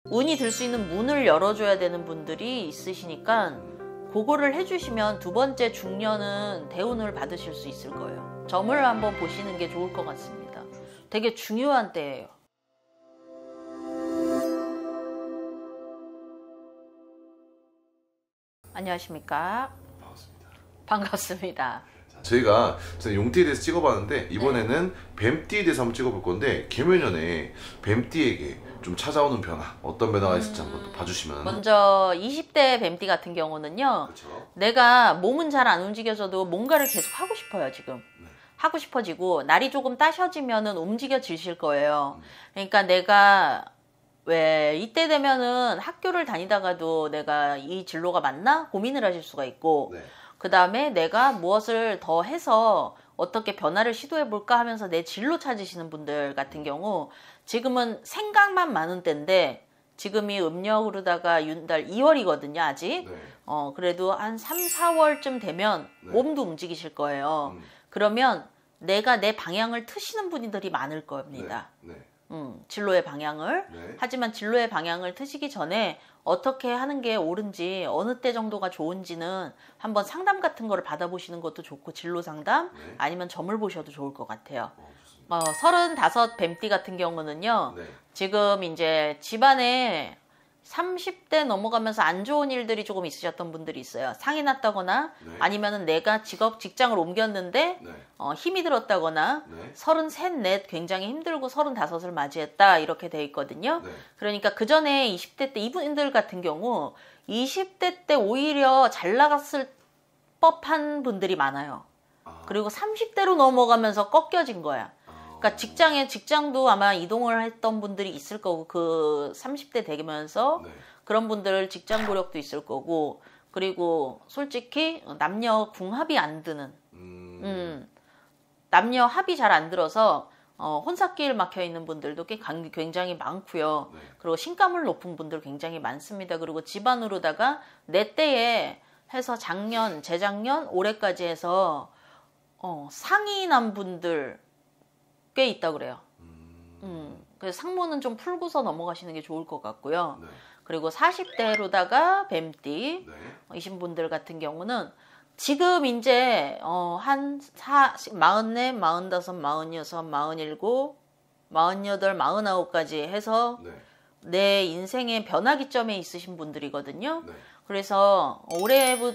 운이 들 수 있는 문을 열어줘야 되는 분들이 있으시니까 그거를 해주시면 두 번째 중년은 대운을 받으실 수 있을 거예요. 점을 한번 보시는 게 좋을 것 같습니다. 되게 중요한 때예요. 안녕하십니까? 반갑습니다. 반갑습니다. 저희가 용띠에 대해서 찍어봤는데 이번에는 뱀띠에 대해서 한번 찍어볼 건데 개묘년에 뱀띠에게 좀 찾아오는 변화, 어떤 변화가 있을지 한번 또 봐주시면. 먼저 20대 뱀띠 같은 경우는요. 그렇죠. 내가 몸은 잘 안 움직여져도 뭔가를 계속 하고 싶어요. 지금. 네. 하고 싶어지고 날이 조금 따셔지면은 움직여지실 거예요. 그러니까 내가 왜 이때 되면은 학교를 다니다가도 내가 이 진로가 맞나 고민을 하실 수가 있고, 네. 그 다음에 내가 무엇을 더 해서 어떻게 변화를 시도해 볼까 하면서 내 진로 찾으시는 분들 같은 경우 지금은 생각만 많은 때인데, 지금이 음력으로다가 윤달 2월이거든요 아직. 네. 그래도 한 3, 4월쯤 되면 네. 몸도 움직이실 거예요. 그러면 내가 내 방향을 트시는 분들이 많을 겁니다. 네. 네. 진로의 방향을. 네. 하지만 진로의 방향을 트시기 전에 어떻게 하는 게 옳은지, 어느 때 정도가 좋은지는 한번 상담 같은 거를 받아보시는 것도 좋고, 진로 상담 네. 아니면 점을 보셔도 좋을 것 같아요. 좋습니다. 35 뱀띠 같은 경우는요. 네. 지금 이제 집안에 30대 넘어가면서 안 좋은 일들이 조금 있으셨던 분들이 있어요. 상이 났다거나 네. 아니면은 내가 직장을 옮겼는데 네. 힘이 들었다거나 네. 33, 4 굉장히 힘들고 35을 맞이했다 이렇게 돼 있거든요. 네. 그러니까 그 전에 20대 때 이분들 같은 경우 20대 때 오히려 잘 나갔을 법한 분들이 많아요. 그리고 30대로 넘어가면서 꺾여진 거야. 그러니까 직장도 아마 이동을 했던 분들이 있을 거고, 그 30대 되면서 네. 그런 분들 직장 고력도 있을 거고, 그리고 솔직히 남녀 궁합이 안 드는, 남녀 합이 잘 안 들어서 혼사길 막혀 있는 분들도 굉장히 많고요. 네. 그리고 신가물 높은 분들 굉장히 많습니다. 그리고 집안으로다가 내 때에 해서 작년, 재작년, 올해까지 해서 상이 난 분들 꽤 있다 그래요. 그래서 상무는 좀 풀고서 넘어가시는 게 좋을 것 같고요. 네. 그리고 40대로다가 뱀띠 네. 이신 분들 같은 경우는 지금 이제 한 44, 45, 46, 47, 48, 49까지 해서 네. 내 인생의 변화기점에 있으신 분들이거든요. 네. 그래서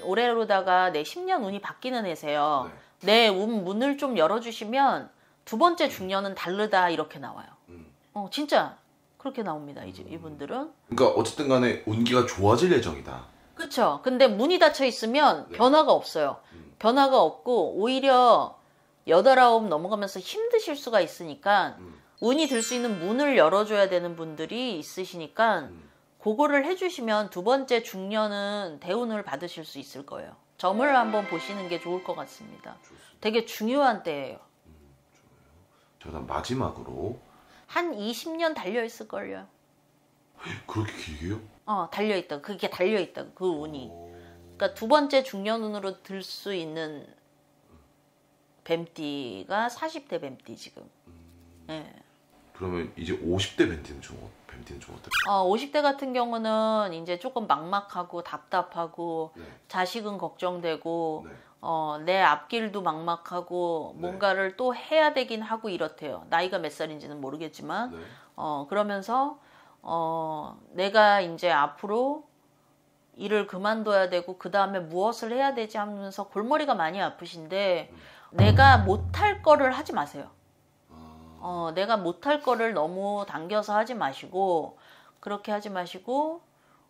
올해로다가 내 10년 운이 바뀌는 해세요. 네. 내 문을 좀 열어주시면 두 번째 중년은 다르다 이렇게 나와요. 진짜 그렇게 나옵니다. 이제 이분들은. 그러니까 어쨌든 간에 운기가 좋아질 예정이다. 그렇죠. 근데 문이 닫혀 있으면 네. 변화가 없어요. 변화가 없고 오히려 8, 9 넘어가면서 힘드실 수가 있으니까 운이 들 수 있는 문을 열어줘야 되는 분들이 있으시니까 그거를 해주시면 두 번째 중년은 대운을 받으실 수 있을 거예요. 점을 한번 보시는 게 좋을 것 같습니다. 되게 중요한 때예요. 그다음 마지막으로 한 20년 달려있을걸요. 그렇게 길게요? 달려있다. 그게 달려있다. 그 운이. 그러니까 두 번째 중년운으로 들 수 있는 뱀띠가 40대 뱀띠 지금. 네. 그러면 이제 50대 뱀띠는 좀 어떨까요? 50대 같은 경우는 이제 조금 막막하고 답답하고, 네. 자식은 걱정되고, 네. 내 앞길도 막막하고, 네. 뭔가를 또 해야 되긴 하고 이렇대요. 나이가 몇 살인지는 모르겠지만. 네. 그러면서 내가 이제 앞으로 일을 그만둬야 되고 그 다음에 무엇을 해야 되지 하면서 골머리가 많이 아프신데, 내가 못할 거를 하지 마세요. 내가 못할 거를 너무 당겨서 하지 마시고, 그렇게 하지 마시고,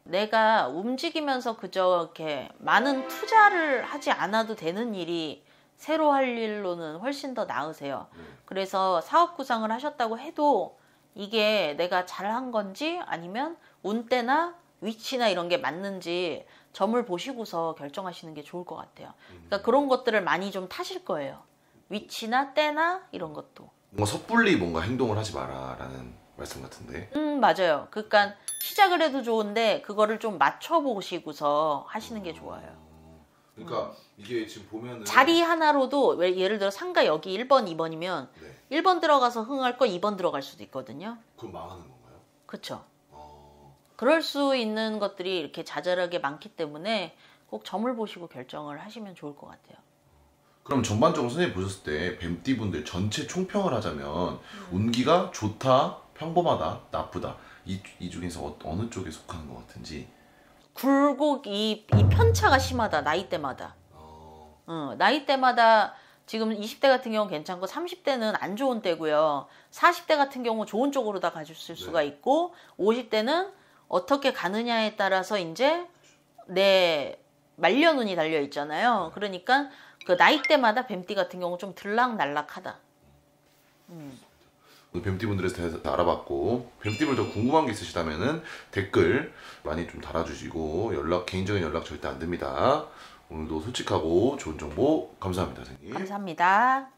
내가 움직이면서 그저 이렇게 많은 투자를 하지 않아도 되는 일이 새로 할 일로는 훨씬 더 나으세요. 그래서 사업 구상을 하셨다고 해도 이게 내가 잘한 건지 아니면 운때나 위치나 이런 게 맞는지 점을 보시고서 결정하시는 게 좋을 것 같아요. 그러니까 그런 것들을 많이 좀 타실 거예요. 위치나 때나 이런 것도. 뭔가 섣불리 뭔가 행동을 하지 마라라는 말씀 같은데. 맞아요. 그러니까 시작을 해도 좋은데 그거를 좀 맞춰보시고서 하시는 게 좋아요. 그러니까 이게 지금 보면은 자리 하나로도 예를 들어 상가 여기 1번, 2번이면 네. 1번 들어가서 흥할 거 2번 들어갈 수도 있거든요. 그럼 망하는 건가요? 그렇죠. 그럴 수 있는 것들이 이렇게 자잘하게 많기 때문에 꼭 점을 보시고 결정을 하시면 좋을 것 같아요. 그럼 전반적으로 선생님 보셨을 때 뱀띠분들 전체 총평을 하자면 운기가 좋다, 평범하다, 나쁘다 이 중에서 어느 쪽에 속하는 것 같은지. 굴곡 이 편차가 심하다. 나이대마다. 나이대마다 지금 20대 같은 경우는 괜찮고 30대는 안 좋은 때고요. 40대 같은 경우 좋은 쪽으로 다 가셨을 수가 있고 50대는 어떻게 가느냐에 따라서 이제 내 말년운이 달려 있잖아요. 그러니까 그 나이대마다 뱀띠 같은 경우 좀 들락날락하다. 오늘 뱀띠분들에 대해서 알아봤고, 뱀띠분 더 궁금한 게 있으시다면은 댓글 많이 좀 달아주시고 개인적인 연락 절대 안 됩니다. 오늘도 솔직하고 좋은 정보 감사합니다, 선생님. 감사합니다.